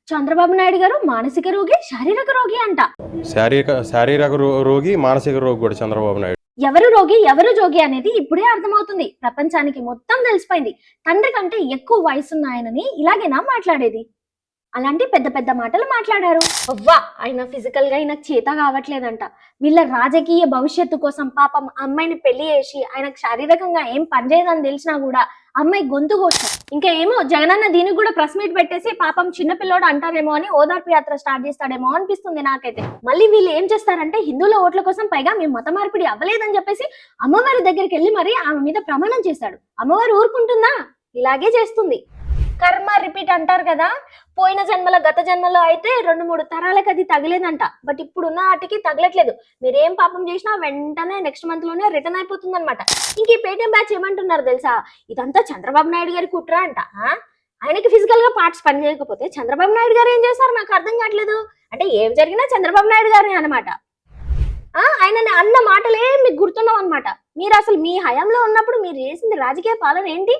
చంద్రబాబు నాయుడు గారు మానసిక రోగి, శారీరక రోగి అంట. శారీరక రోగి, మానసిక రోగి కూడా చంద్రబాబు నాయుడు. ఎవరు రోగి ఎవరు జోగి అనేది ఇప్పుడే అర్థమవుతుంది. ప్రపంచానికి మొత్తం తెలిసిపోయింది. తండ్రి కంటే ఎక్కువ వయసున్న ఆయనని ఇలాగేనా మాట్లాడేది? అలాంటి పెద్ద పెద్ద మాటలు మాట్లాడారు. అవ్వా, ఆయన ఫిజికల్ గా ఆయనకు చేత కావట్లేదంట. వీళ్ళ రాజకీయ భవిష్యత్తు కోసం పాపం అమ్మాయిని పెళ్లి చేసి ఆయనకు శారీరకంగా ఏం పనిచేయదని తెలిసినా కూడా అమ్మాయి గొంతు కోసారు. ఇంకా ఏమో జగనన్న దీనికి కూడా ప్రెస్ మీట్ పెట్టేసి పాపం చిన్నపిల్లోడు అంటారేమో అని ఓదార్పు యాత్ర స్టార్ట్ చేస్తాడేమో అనిపిస్తుంది నాకైతే. మళ్ళీ వీళ్ళు ఏం చేస్తారంటే హిందువుల ఓట్ల కోసం పైగా మేము మత మార్పిడి అవ్వలేదని చెప్పేసి అమ్మవారి దగ్గరికి వెళ్ళి మరి ఆమె మీద ప్రమాణం చేశాడు. అమ్మవారు ఊరుకుంటుందా? ఇలాగే చేస్తుంది. కర్మ రిపీట్ అంటారు కదా. పోయిన జన్మల గత జన్మలో అయితే 2-3 తరాలకు అది తగిలేదంట. బట్ ఇప్పుడున్న వాటికి తగలట్లేదు. మీరేం పాపం చేసినా వెంటనే నెక్స్ట్ మంత్ లోనే రిటర్న్ అయిపోతుంది అనమాట. ఇంక ఈ పేటీఎం బ్యాచ్ ఏమంటున్నారు తెలుసా? ఇదంతా చంద్రబాబు నాయుడు గారి కుట్ర అంట. ఆయనకి ఫిజికల్ గా పార్ట్స్ పని చేయకపోతే చంద్రబాబు నాయుడు గారు ఏం చేశారు నాకు అర్థం కావట్లేదు. అంటే ఏం జరిగినా చంద్రబాబు నాయుడు గారే అనమాట. ఆయన అన్న మాటలే మీకు గుర్తున్నావు అనమాట. మీరు అసలు మీ హయాంలో ఉన్నప్పుడు మీరు చేసింది రాజకీయ పాలన ఏంటి?